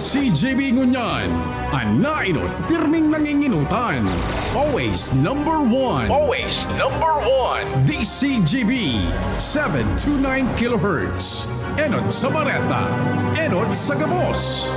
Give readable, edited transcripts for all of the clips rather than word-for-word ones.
DCJB Ngunyan, ang nainot, pirming nanginginutan. Always number one. Always number one. DCJB, 729 kHz. Enod sa Bareta, Enod sa Gabos.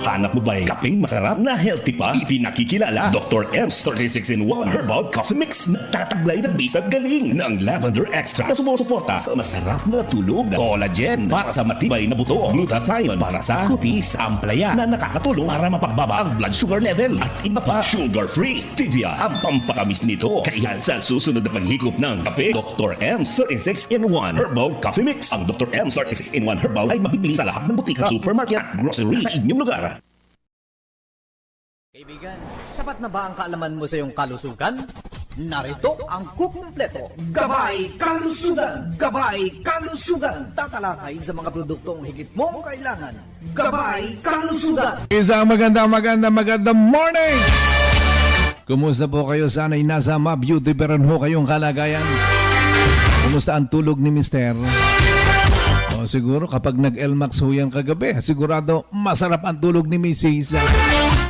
Hanap mo ba'y kapeng masarap na healthy pa? Ipinakikilala Dr. M's 36 in 1 Herbal Coffee Mix na tataglay ng bisag galing ng lavender extract na sumusuporta sa masarap na tulog, collagen para sa matibay na buto, glutathione para sa kutis, amplaya na nakakatulong para mapagbaba ang blood sugar level at iba pa, sugar-free, stevia ang pampakamis nito. Kaya sa susunod na paghigop ng kape, Dr. M's 36 in 1 Herbal Coffee Mix. Ang Dr. M's 36 in 1 Herbal ay mabibili sa lahat ng butika, supermarket at grocery sa inyong lugar. Kaibigan, sapat na ba ang kaalaman mo sa iyong kalusugan? Narito ang kukumpleto. Gabay Kalusugan! Gabay Kalusugan! Tatalakay sa mga produktong higit mong kailangan. Gabay Kalusugan! Isang magandang morning! Kumusta po kayo? Sana'y nasa mabeautiful ho kayong kalagayan. Kumusta ang tulog ni Mister? O siguro kapag nag-LMAX ho yan kagabi, sigurado masarap ang tulog ni Mrs.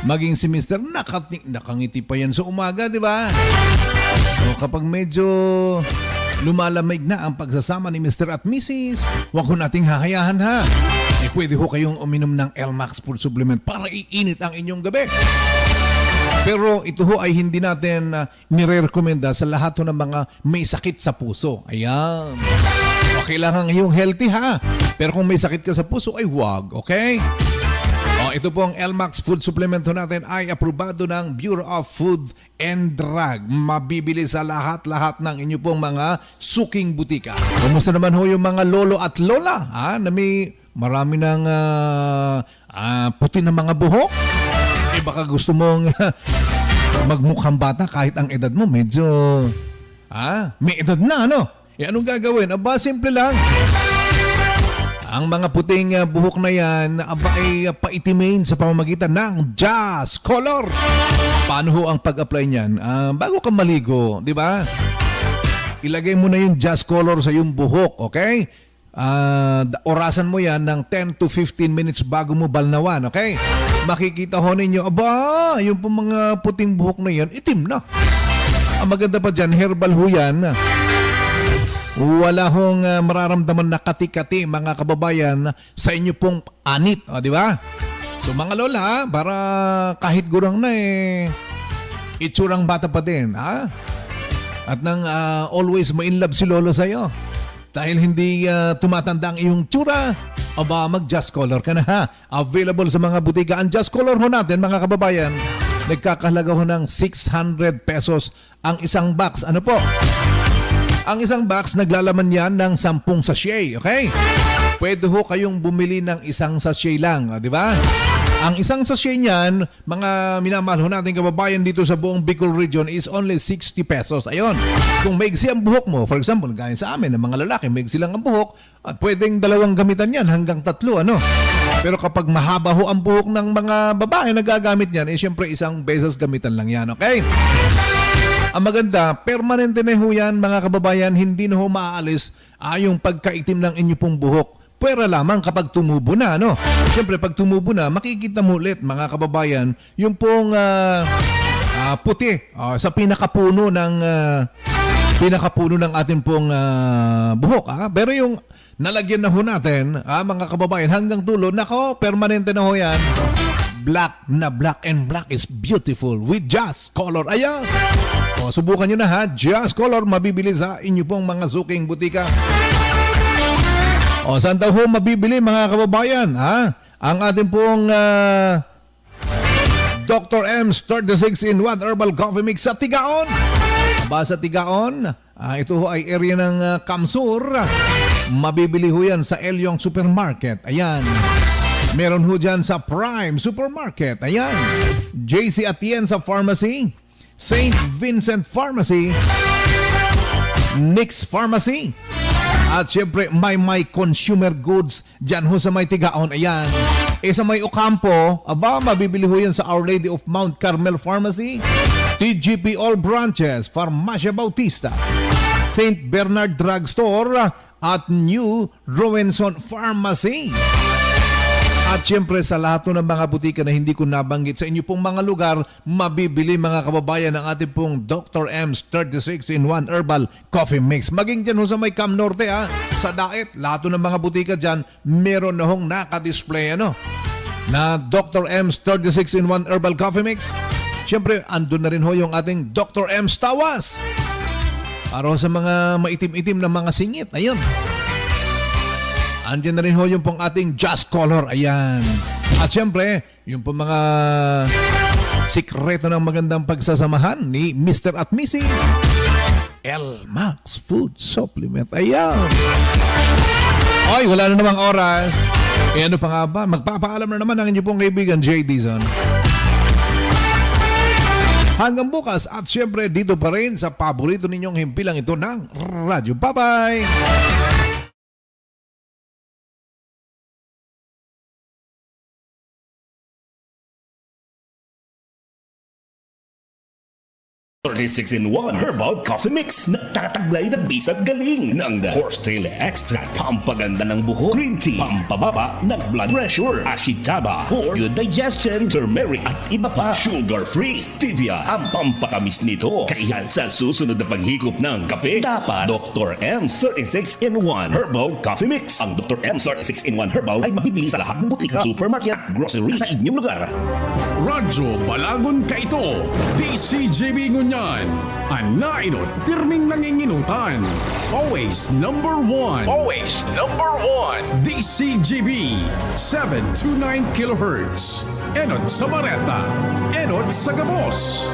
Maging si Mister, nakangiti pa yan sa umaga, di ba? O kapag medyo lumalamig na ang pagsasama ni Mr. at Mrs., huwag ko nating hahayahan ha. Pwede ho kayong uminom ng LMAX Food Supplement para iinit ang inyong gabi. Pero ito ho ay hindi natin nire-recommenda sa lahat ho ng mga may sakit sa puso. Ayan. O kailangan ngayong healthy ha. Pero kung may sakit ka sa puso ay huwag, okay? Ito pong LMAX Food Supplement natin ay aprobado ng Bureau of Food and Drug. Mabibili sa lahat-lahat ng inyo pong mga suking butika. Kumusta naman ho yung mga lolo at lola na may marami ng puti na mga buhok? Baka gusto mong magmukhang bata kahit ang edad mo medyo may edad na, ano? Anong gagawin? Aba, simple lang. Ang mga puting buhok na yan ay paitimin sa pamamagitan ng Jazz Color. Paano ho ang pag-apply niyan? Bago ka maligo, di ba? Ilagay mo na yung Jazz Color sa iyong buhok, okay? Orasan mo yan ng 10 to 15 minutes bago mo balnawan, okay? Makikita ho ninyo, aba, yung mga puting buhok na yan, itim na. Ang maganda pa dyan, herbal ho yan. Wala hong mararamdaman na kati-kati mga kababayan sa inyo pong anit, di ba? So mga lola, para kahit gurang na itsurang bata pa din, ha? At nang always ma-inlove si lolo sa'yo. Dahil hindi tumatanda ang iyong tsura, aba mag-Just Color ka na ha. Available sa mga butika. Ang Just Color ho natin mga kababayan, nagkakahalaga ho ng 600 pesos ang isang box. Ano po? Ang isang box, naglalaman yan ng 10 sachet, okay? Pwede ho kayong bumili ng isang sachet lang, di ba? Ang isang sachet niyan, mga minamahal ho natin kababayan dito sa buong Bicol region is only 60 pesos. Ayun, kung maigsi ang buhok mo, for example, gaya sa amin, ng mga lalaki, maigsi lang ang buhok, at pwedeng dalawang gamitan yan hanggang 3, ano? Pero kapag mahaba ho ang buhok ng mga babae na gagamit yan, syempre isang beses gamitan lang yan, okay? Ang maganda, permanente na ho yan mga kababayan, hindi na ho maaalis yung pagkaitim ng inyo pong buhok. Pwera lamang kapag tumubo na, no? Siyempre, pag tumubo na, makikita mo ulit mga kababayan, yung pong puti sa pinakapuno ng ating pong buhok. Pero yung nalagyan na ho natin, mga kababayan, hanggang dulo, nako, permanente na ho yan. Black na black, and black is beautiful with Jazz Color. Ayan! Subukan nyo na ha. Jazz Color mabibili sa inyo pong mga suking butika. Saan daw ho mabibili mga kababayan? Ang ating pong Dr. M's 36 in 1 Herbal Coffee Mix sa Tigaon. Sa Tigaon, ito ho ay area ng Kamsur. Mabibili ho yan sa Elyong Supermarket. Ayan. Meron ho dyan sa Prime Supermarket. Ayan. JC Atienza Pharmacy, St. Vincent Pharmacy, Nix Pharmacy, at syempre My Consumer Goods dyan ho sa may Tigaon. Ayan. Sa may Ocampo, mabibili ho yan sa Our Lady of Mount Carmel Pharmacy, TGP All Branches, Farmacia Bautista, St. Bernard Drugstore, at New Rowenson Pharmacy. At syempre sa lahat ng mga butika na hindi ko nabanggit sa inyo pong mga lugar, mabibili mga kababayan ang ating pong Dr. M's 36-in-1 Herbal Coffee Mix. Maging dyan ho sa may Cam Norte sa Daet, lahat ng mga butika dyan, meron na hong naka-display na Dr. M's 36-in-1 Herbal Coffee Mix. Syempre, andun na rin ho yung ating Dr. M's Tawas. Para ho sa mga maitim-itim na mga singit. Ayun. Andiyan na rin ho yung pong ating Just Color. Ayan. At syempre, yung pong mga sikreto ng magandang pagsasamahan ni Mr. at Mrs. L. Max Food Supplement. Ayan. Ay, wala na namang oras. E ano pa nga ba? Magpapaalam na naman ang inyong pong kaibigan, J. Dizon. Hanggang bukas at syempre dito pa rin sa paborito ninyong himpilang ito ng radyo. Bye-bye! .36-in-1 Herbal Coffee Mix. Nagtataglay na bisat galing ng horsetail extract, pampaganda ng buhok, green tea, pampababa ng blood pressure, ashitaba for good digestion, turmeric at iba pa, sugar-free, stevia ang pampatamis nito. Kaya sa susunod na paghigop ng kape, dapat Dr. M's 36-in-1 Herbal Coffee Mix. Ang Dr. M's 36-in-1 Herbal ay mabibili sa lahat ng butika, supermarket, grocery sa inyong lugar. Radyo Balagon ka ito. DCJB Ngunyan. Ang nainot, pirming nanginginutan. Always number one. Always number one. DCJB 729 kHz. Enot sa Bareta. Enot sa Gabos.